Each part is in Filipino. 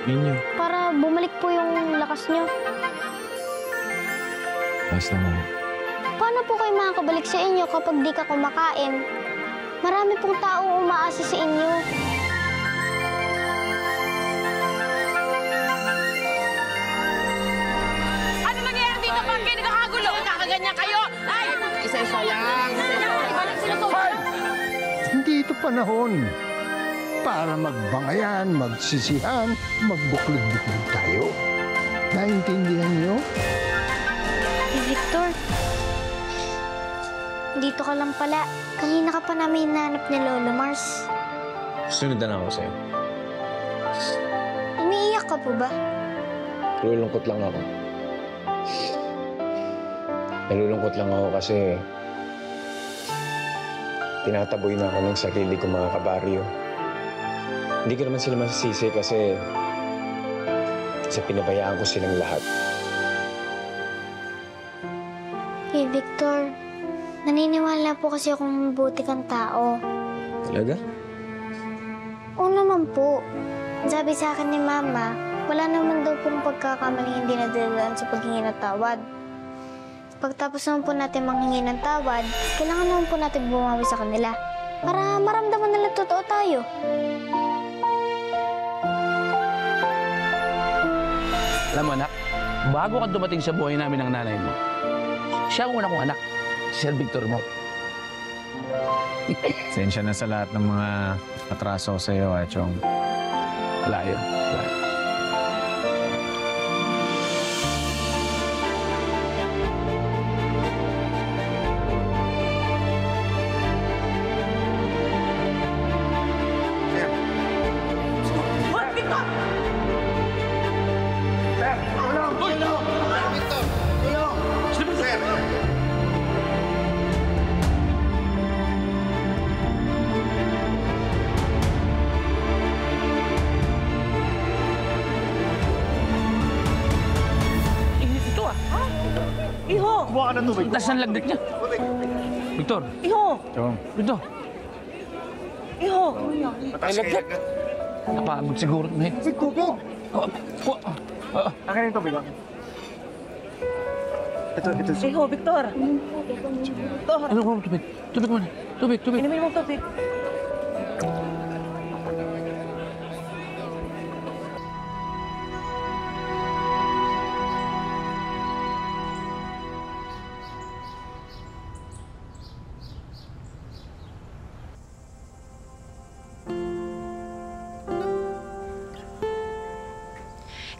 Inyo. Para bumalik po yung lakas nyo. Ayos lang ako. Paano po kayo makakabalik sa inyo kapag di ka kumakain? Marami pong taong umaasa sa inyo. Ano nangyayari dito? Bakit kayo nagkakagulo? Nakaganyan kayo? Ay! Isa-isa lang. Hindi ito panahon para magbangayan, magsisihan, magbuklod-buklod tayo. Naintindihan niyo? Hey, Victor. Dito ka lang pala. Kanina ka pa namin hinanap ni Lolo Mars. Sunod na lang ako sa'yo. Umiiyak ka po ba? Nalulungkot lang ako. Nalulungkot lang ako kasi tinataboy na ako ng sarili ko, mga kabaryo. Hindi ko naman sila masisisi kasi pinabayaan ko silang lahat. Hey, Victor. Naniniwala po kasi akong mabuti kang tao. Talaga? Oo naman po. Sabi sa akin ni Mama, wala naman daw pong pagkakamaling hindi nadadaan sa paghingi ng tawad. Pagtapos naman po natin manghingi ng tawad, kailangan naman po natin bumawi sa kanila para maramdaman nila totoo tayo. Alam mo, anak, bago ka dumating sa buhay namin ng nanay mo, siya ang una kong anak, si Sir Victor mo. Sensya na sa lahat ng mga atraso sa iyo, Chong. Wala yun. Wala yun. Iho! Buka ka ng tubig. Taas ang lagdat niya. Victor! Iho! Chong. Victor! Iho! Ay, lagdat! Napagod siguro. Tubig, tubig. Akin yung tubig. Ito. Iho, Victor! Victor! Ano ko? Tubig. Tubig muna. Tubig. Inumin mo tubig.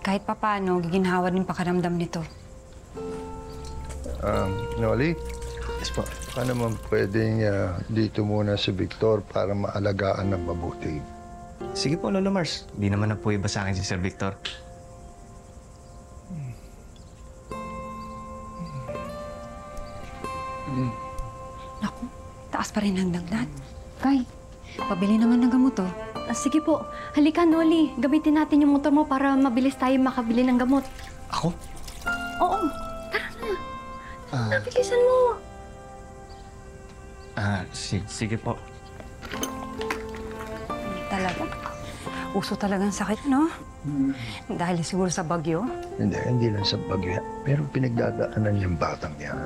Kahit papaano, giginhawa din pakaramdam nito. Noli? Yes po. Paano naman pwedeng dito muna si Victor para maalagaan ng mabuti? Sige po, Lolo Mars. Di naman na po iba sa akin si Sir Victor. Naku, taas pa rin ang lagnat. Kay, pabili naman ng gamot, oh. Sige po. Halika, Noli. Gamitin natin yung motor mo para mabilis tayo makabili ng gamot. Ako? Oo. Tara na. Bilisan mo. Sige po. Talaga. Uso talagang sakit, no? Dahil siguro sa bagyo. Hindi lang sa bagyo. Pero pinagdadaanan yung batang yan.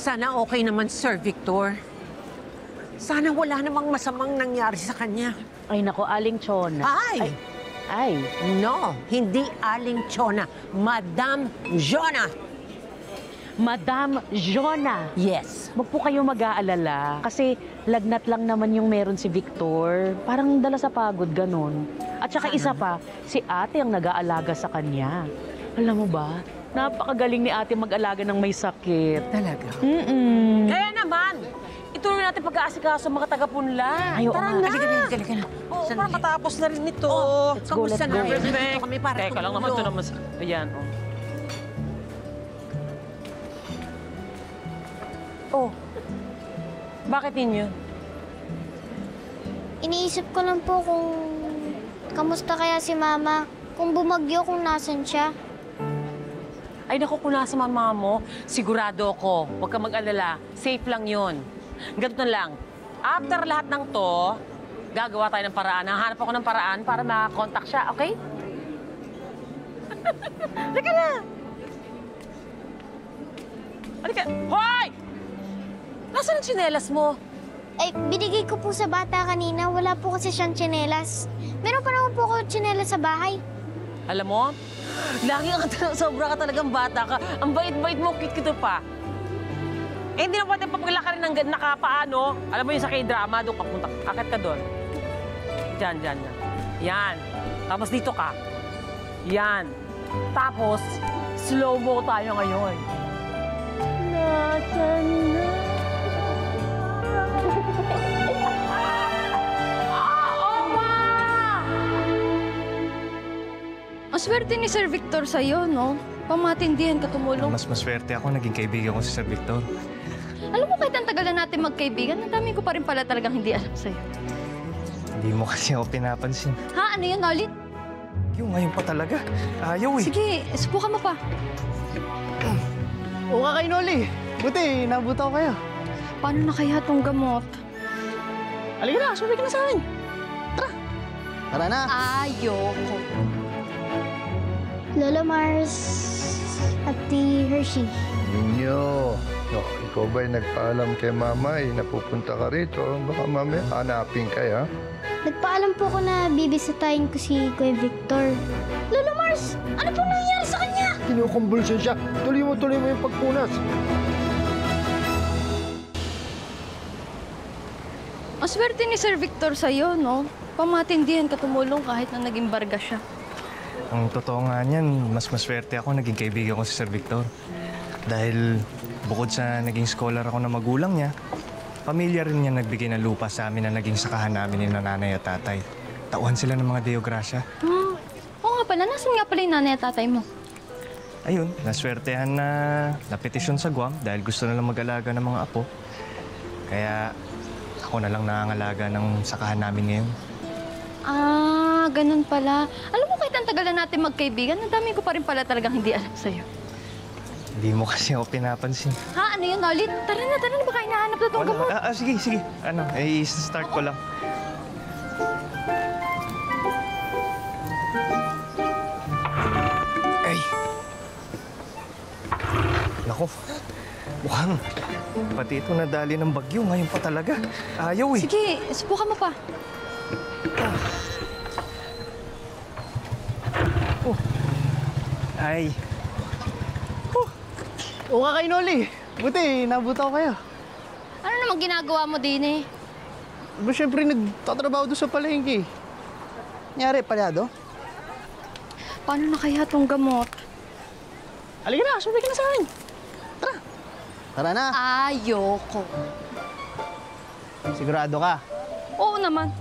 Sana okay naman, Sir Victor. Sana wala namang masamang nangyari sa kanya. Ay, nako, Aling Chona. Ay! No, hindi Aling Chona. Madam Jona. Madam Jona. Yes. Huwag po kayo mag-aalala. Kasi lagnat lang naman yung meron si Victor. Parang dala sa pagod, ganun. At saka isa pa, si ate ang nag-aalaga sa kanya. Alam mo ba, napakagaling ni ate mag-alaga ng may sakit. Talaga? Kaya naman, ituloy natin pag-aasikaso mga taga-punla. Ayaw, Tara Ama. na. Halika na. Oo, para matapos na rin ito. Let's go, let's Kamusta go. na? Dito kami para Teka lang naman ito naman. Ayan, oh. Oh, bakit ninyo? Iniisip ko lang po kung kamusta kaya si Mama. kung bumagyo kung nasan siya. Ay, naku, kung nasa mama mo, sigurado ako. Huwag ka mag-alala. Safe lang yun. Ganito na lang. After lahat ng to, gagawa tayo ng paraan. Hahanap ako ng paraan para makakontakt siya, okay? Halika na! Halika! Hoy! Nasaan ang tsinelas mo? Ay, binigay ko po sa bata kanina. Wala po kasi siyang tsinelas. Meron pa naman po ako tsinelas sa bahay. Alam mo, lagi ka sobra ka talagang bata ka. Ang bait-bait mo, cute-cute pa. Eh, hindi na pwede papaglakarin ng nakapaano. Alam mo yung sa K-drama, doon ka punta. Akit ka doon. Diyan. Yan. Tapos dito ka. Yan. Tapos, slow-mo tayo ngayon. Nasaan na? Ang swerte ni Sir Victor sa'yo, no? Pamatindihan ka tumulong. Mas maswerte ako, naging kaibigan ko si Sir Victor. Alam mo, kahit ang tagal na natin magkaibigan, ang dami ko pa rin pala talagang hindi alam sa'yo. Hindi mo kasi ako pinapansin. Ha? Ano yun, Nolly? Yung ngayon pa talaga. Ayaw eh. Sige, subukan mo pa. Oo ka kay Noli. Buti, nabuta ko kayo. Paano na kaya tong gamot? Halika na, sumabay ka na sa akin. Tara. Tara na. Ayoko. Lola Mars at the Hershey. Ninyo, no, ikaw ba'y nagpaalam kay mama napupunta ka rito? Baka mamaya hanapin kaya? Nagpaalam po ako na bibisitahin ko si Kuya Victor. Lola Mars, ano po nangyayari sa kanya? Kinukumbulsyon siya. Tuloy mo yung pagpunas. Ang swerte ni Sir Victor sa'yo, no? Pamatindihan ka tumulong kahit na naging barga siya. Ang totoo nga niyan, mas maswerte ako, naging kaibigan ko si Sir Victor. Dahil bukod sa naging scholar ako ng magulang niya, pamilya rin niya nagbigay ng lupa sa amin na naging sakahan namin ni nanay at tatay. Tauhan sila ng mga Deo Gracia. Oo nga pala, nasan nga pala yung nanay at tatay mo? Ayun, naswertehan na napetisyon sa Guam dahil gusto nilang mag-alaga ng mga apo. Kaya ako na lang nangangalaga ng sakahan namin ngayon. Ganun pala. Alam mo, kahit ang tagal na natin magkaibigan, ang dami ko pa rin pala talagang hindi alam sa'yo. Hindi mo kasi ako pinapansin. Ha? Ano yun, Nolly? Tara na, baka hinahanap na itong gamot. Sige. I-start ko lang. Ay! Nako, mukhang pati ito nadali ng bagyo ngayon pa talaga. Ayaw eh. Sige, subukan mo pa. Ay, Oo ka kay Noli. Buti, nabuta ko kayo. Ano namang ginagawa mo din eh? Ba, syempre, nagtatrabaho doon sa palengke. Nyari, palyado? Paano na kaya tong gamot? Halika na, sumabay ka na sa akin. Tara. Tara na. Ayoko. Sigurado ka? Oo naman.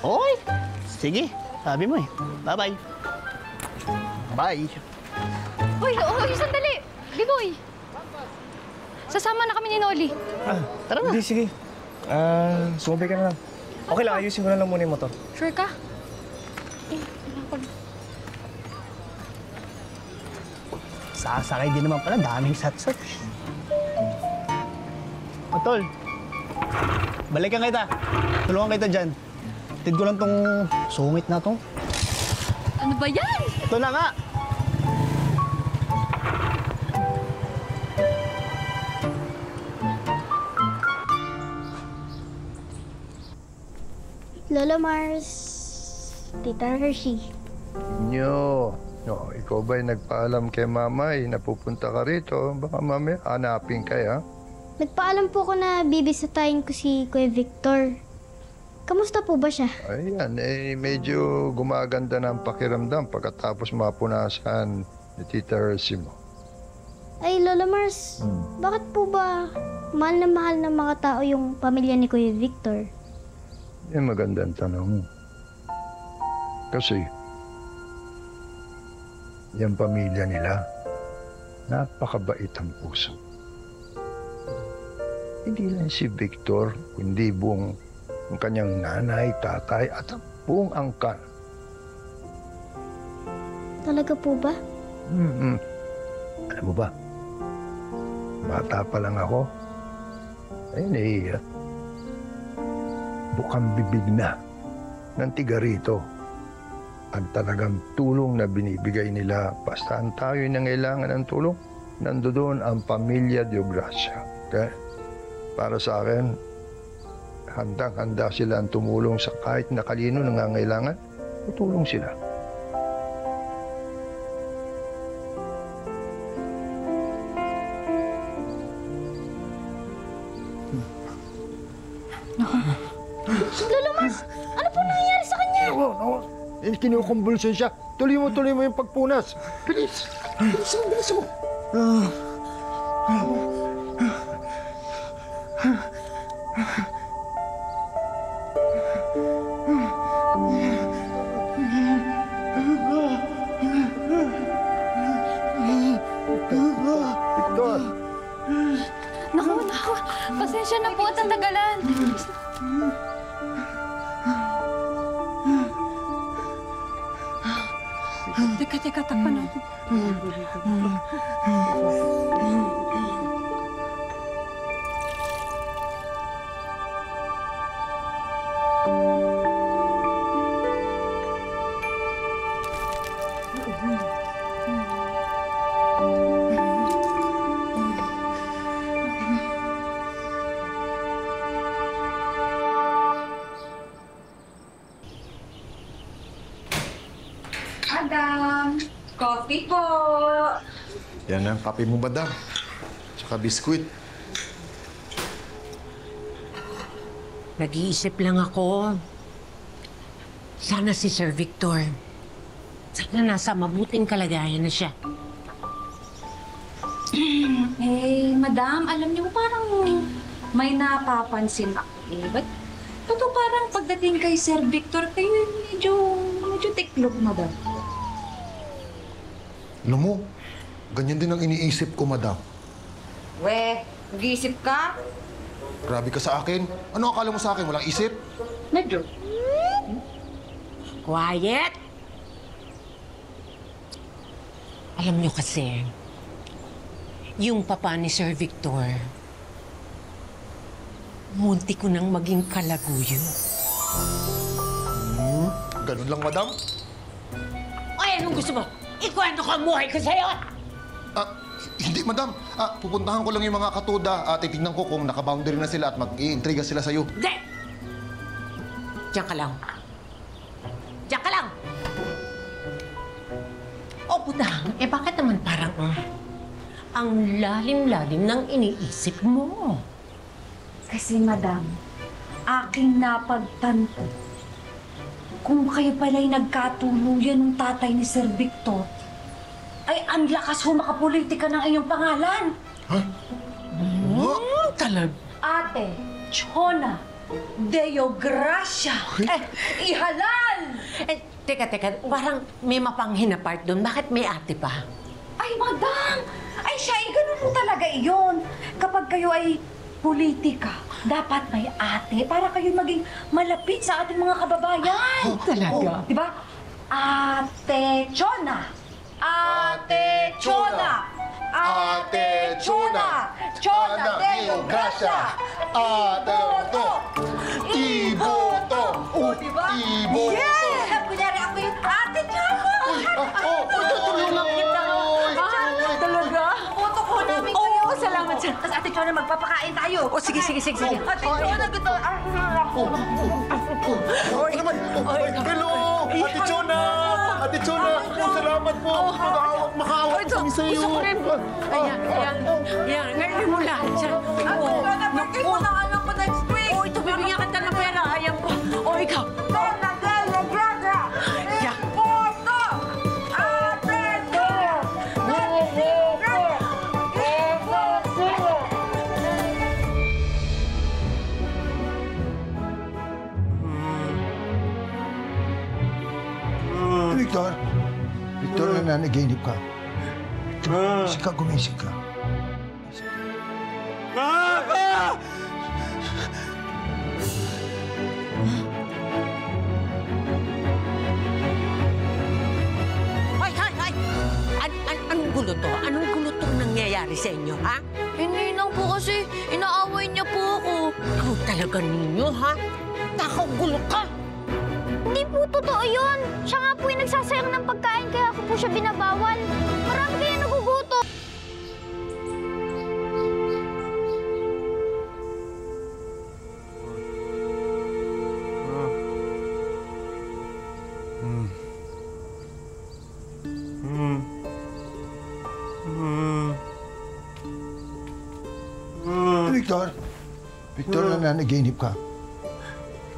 Okay. Sige, sabi mo eh. Bye-bye. Bye. Uy, sandali! Biboy! Sasama na kami ni Nolly. Tara na. hindi, sige. Sumabay ka na lang. Okay lang, ayusin ko na lang muna yung motor. Sure ka? Wala ko. Sasakay din naman pala, daming satsat. Tol, balikan kita. Tulungan kita dyan. Tid ko lang tong sungit na to. Ano ba yan? Ito na nga. Lola Mars, Tita Hershey. Ninyo, no, ikaw ba'y nagpaalam kay mama napupunta ka rito? Baka mamaya hanapin kaya? Nagpaalam po ako na bibisitahin ko si Kuya Victor. Kamusta po ba siya? Ayan, medyo gumaganda na ang pakiramdam pagkatapos mapunasan ni Tita Hershey mo. Ay, Lola Mars, bakit po ba mahal ng mga tao yung pamilya ni Kuya Victor? Magandang tanong. Kasi, yung pamilya nila, napakabait ang puso. Hindi lang si Victor, kundi buong ang kanyang nanay, tatay, at ang buong angkan. Talaga po ba? Alam mo ba, bata pa lang ako, ay bukang bibig na ng tiga rito. Ang talagang tulong na binibigay nila, bastahan tayo nangailangan ng tulong, nandoon ang Pamilya Deogracia. Okay? Para sa akin, handang-handa sila ang tumulong sa kahit na kanino nangangailangan, tutulong sila. Lolo Mas, ano po nangyayari sa kanya? Kinukumbulsyon siya. Tuloy mo yung pagpunas. Bilis! Bilis mo! Victor! Naku, pasensya na po at ang tagalan. Teka, takpan natin. Madam, coffee po. Yan ang kape mo, madam. Tsaka biskwit. Nag-iisip lang ako. Sana si Sir Victor. Sana nasa mabuting kalagayan na siya. Madam, alam niyo parang may napapansin ako Ba't parang pagdating kay Sir Victor, kayo medyo tiklop, madam? Alam mo, ganyan din ang iniisip ko, madam. Nag-iisip ka? Grabe ka sa akin. Ano akala mo sa akin? Walang isip? Medyo. Quiet! Alam niyo kasi, yung papa ni Sir Victor, munti ko nang maging kalaguyo. Ganun lang, madam? Ay, anong gusto mo? Ikwento ko ang buhay ko sa'yo! Hindi, madam. Pupuntahan ko lang yung mga katuda at titignan ko kung nakaboundary na sila at mag-iintriga sila sa'yo. Hindi! Diyan ka lang. Diyan ka lang! O, putang, bakit naman parang ang lalim-lalim ng iniisip mo? Kasi, madam, aking napagtanto, kung kayo pala'y nagkatuluyan ng tatay ni Sir Victor, ay ang lakas humakapolitika ng inyong pangalan. Ha? Talag? Ate Chona Deogracia. Ihalal! Teka, parang may mapanghin na part doon. Bakit may ate pa? Ay, madam! Ay, siya, ganun talaga iyon. Kapag kayo ay politika, dapat may ate para kayo maging malapit sa ating mga kababayan. Talaga? Diba? Ate Chona! Ate Chona! Ate Chona! Chona Deogracia! Ate Chona! Iboto! Diba? Iboto! Yes! Kunyari ako yung Ate Chona! Tulungan kita! Talaga? Boto ko namin kayo! Oo, salamat sir. Tapos Ate Chona, magpapakain tayo! O, sige. Ate Chona, gusto! Hello! Ate Chona! Ate Chona! Salamat po! Makahawak kami sa'yo! Gusto ko rin. Ayan. Ngayon mo lang. Ate Chona, bakit mo na alam mo next week? O, ito, bibigyan kita ng pera. Ayan po. O, ikaw. Chona Deogracia! Iboto! Ate Chona! Victor! Victor, nananaginip ka. Gumising ka. Ay! gulo to? Anong gulo tong nangyayari sa inyo, ha? Hindi lang po kasi inaaway niya po ako. Ikaw talaga ninyo, ha? Takaw gulo ka! Hindi po totoo yun. Siya nga po yung nagsasayang ng pagkain kaya ako po siya binabawal. Marami kaya nagugutom. Victor! Victor, nananaginip ka.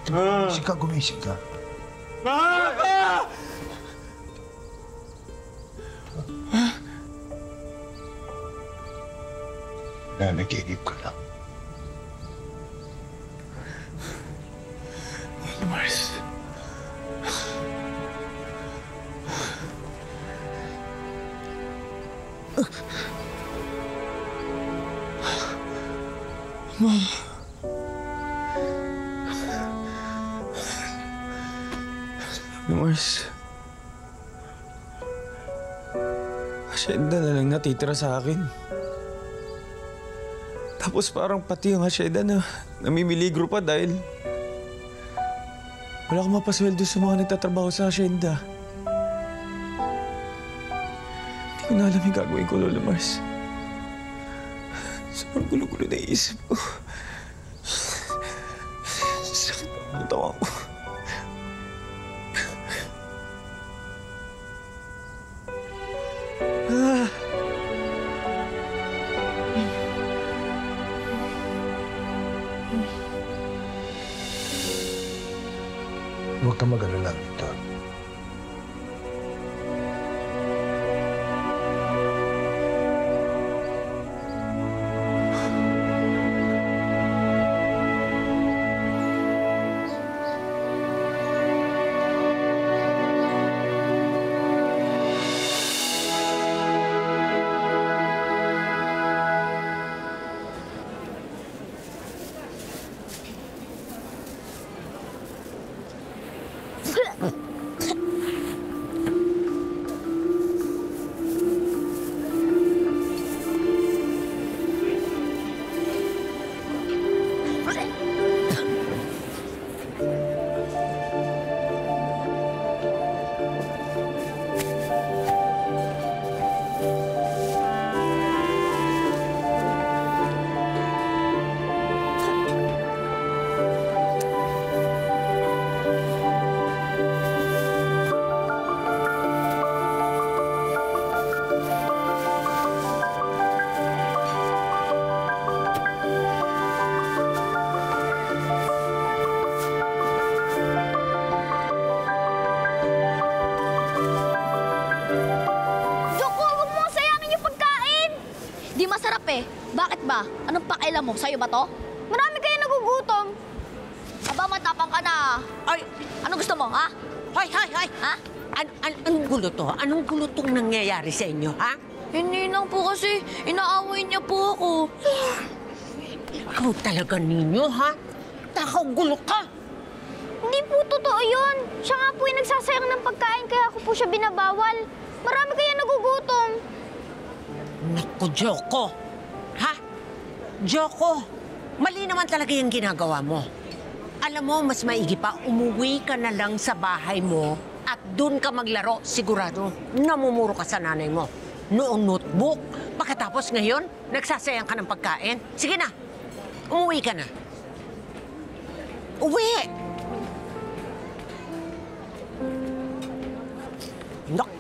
Gumising ka, gumising ka. Nananaginip ka lang. Mars. Mars. Hasyenda na lang natitira sa akin. Tapos parang pati yung hasyenda na namimiligro pa dahil wala akong mapasweldo sa mga nagtatrabaho sa hasyenda. Hindi ko na alam yung gagawin ko, Lola Mars. Sobrang gulo-gulo na isip ko. Sakit ang tawa ko. Huwag ka mag-alala, Victor. Bakit ba? Anong pakialam mo? Sa'yo ba to? Marami kayo nagugutom. Aba, matapang ka na. Ay! Anong gusto mo, ha? Hoy! Ha? Anong gulo to? Anong gulo tong nangyayari sa inyo, ha? Hindi lang po kasi inaaway niya po ako. Ikaw talaga ninyo, ha? Takaw gulo ka! Hindi po totoo yun. Siya nga po yung nagsasayang ng pagkain kaya ako po siya binabawal. Marami kaya nagugutom. Naku, Joko! Ha? Joko, mali naman talaga yung ginagawa mo. Alam mo, mas maigi pa, umuwi ka na lang sa bahay mo at doon ka maglaro. Sigurado, namumuro ka sa nanay mo. Noong notebook, pagkatapos ngayon, nagsasayang ka ng pagkain. Sige na, umuwi ka na. Uwi! Nak!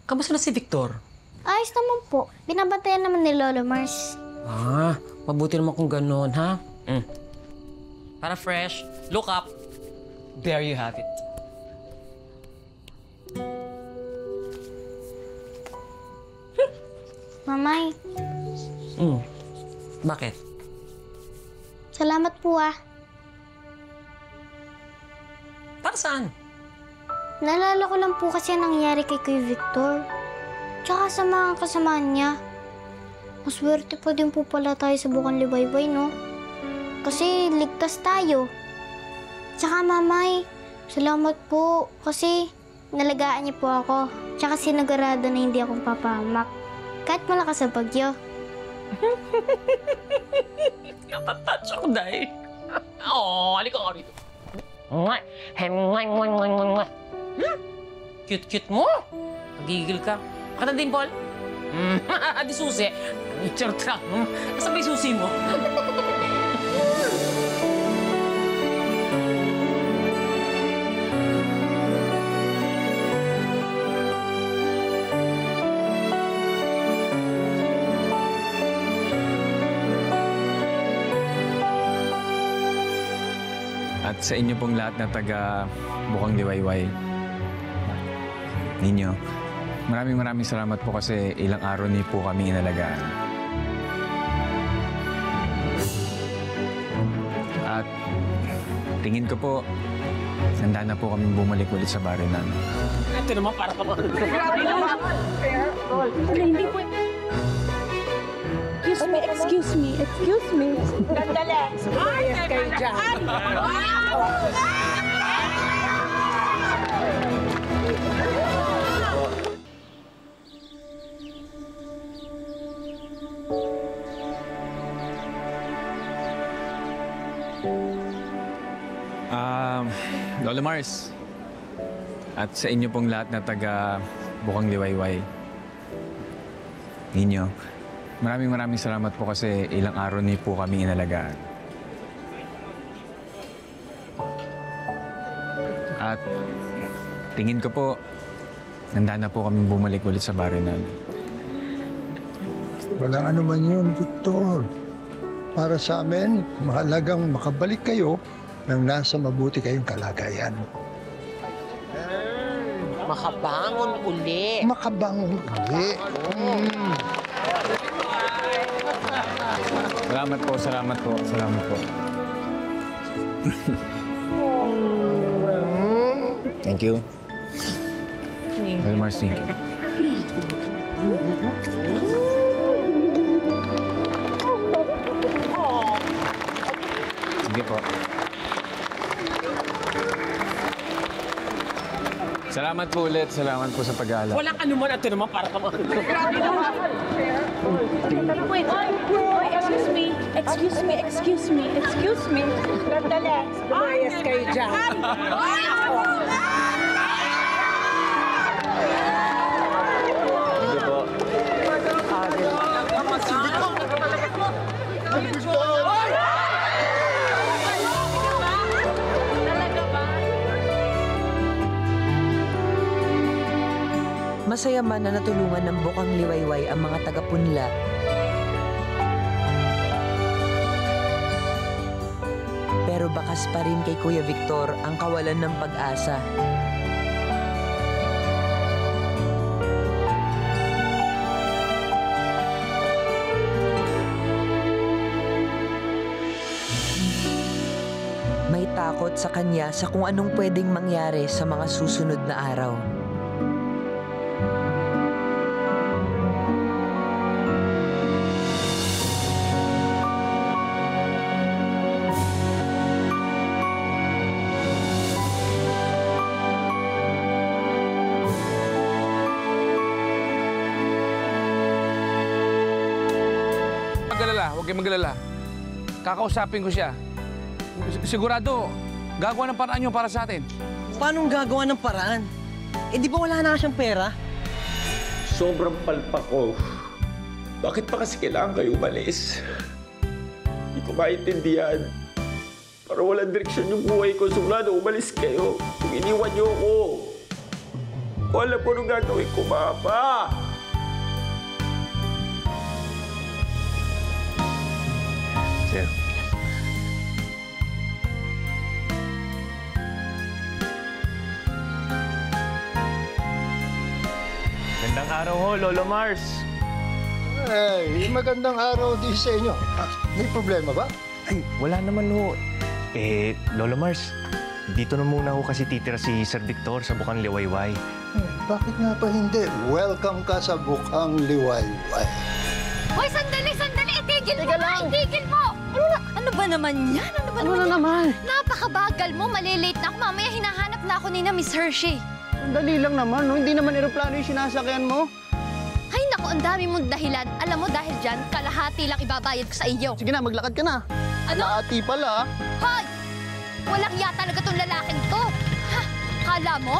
Kamusta na si Victor? Ayos naman po. Binabantayan naman ni Lolo Mars. Ah, mabuti naman kung gano'n, ha? Para fresh, look up. There you have it. Mamay, Bakit? salamat po ah. Para saan? Naalala ko lang po kasi ang nangyari kay Kuya Victor. Tsaka sa mga kasamaan niya. Maswerte pa din po pala tayo sa Bukang Liwayway, no? Kasi ligtas tayo. Tsaka mamay, salamat po kasi nalagaan niyo po ako. Tsaka sinagurado na hindi ako papahamak. Kahit malakas sa bagyo. Natatouch ako dahil. Halika ka rito. Cute-cute mo. Nagigil ka. Bakit din, Paul? Di susi. Charot lang. Nasaan ba yung susi mo? At sa inyo pong lahat na taga Bukang Liwayway, ninyo, maraming salamat po kasi ilang araw niyo po kami inalagaan. At tingin ko po, handa na po kaming bumalik ulit sa baryo namin. Ito naman para ka mga... Grabe naman! Hindi po... Excuse me. Gandali! Sumayas kayo dyan. Lola Mars, at sa inyo pong lahat na taga Bukang Liwayway, ninyo, maraming salamat po kasi ilang araw niyo po kami inalagaan. At tingin ko po, handa na po kaming bumalik ulit sa baryo namin. Walang ano man yun, Victor. Para sa amin, mahalagang makabalik kayo nang nasa mabuti kayong kalagayan. Makabangon uli. Makabangon uli. Salamat po. Thank you. Lola Mars, thank you. Sige po. Salamat po ulit. Salamat po sa pag-aalala. Walang anuman at ito naman para ka mga... Grabe naman! Wait, excuse me. Gandali! Sumayas kayo dyan. Sige po. Masaya man na natulungan ng Bukang Liwayway ang mga taga-punla. Pero bakas pa rin kay Kuya Victor ang kawalan ng pag-asa. May takot sa kanya sa kung anong pwedeng mangyari sa mga susunod na araw. Huwag kayong magalala. Kakausapin ko siya. Sigurado, gagawa ng paraan yun para sa atin. Paano gagawa ng paraan? Eh, di ba wala na siyang pera? Sobrang palpak ko. Bakit pa kasi kailangan kayo umalis? Hindi ko maintindihan. Para walang direksyon yung buhay ko, sigurado umalis kayo. Kung iniwan niyo ako. Kung alam ko nung gagawin ko, Mama. Sir. Gandang araw ho, Lolo Mars. Ay, magandang araw din sa inyo. May problema ba? Ay, wala naman ho. Lola Mars, dito na muna ho kasi titira si Sir Victor sa Bukang Liwayway. Bakit nga pa hindi? Welcome ka sa Bukang Liwayway. Hoy, sandali! Itigil mo ba? Itigil mo! Ano ba naman yan? Ano na naman? Napakabagal mo. Malilate na ako. Mamaya hinahanap na ako ni na Miss Hershey. Dali lang naman, no? Hindi naman eroplano yung sinasakyan mo. Ay, naku, ang dami mong dahilan. Alam mo, dahil dyan, kalahati lang ibabayad ko sa iyo. Sige na, maglakad ka na. Ano? Kalahati pala. Hoy! Walang iya talaga tong lalaking to. Ha? Kala mo?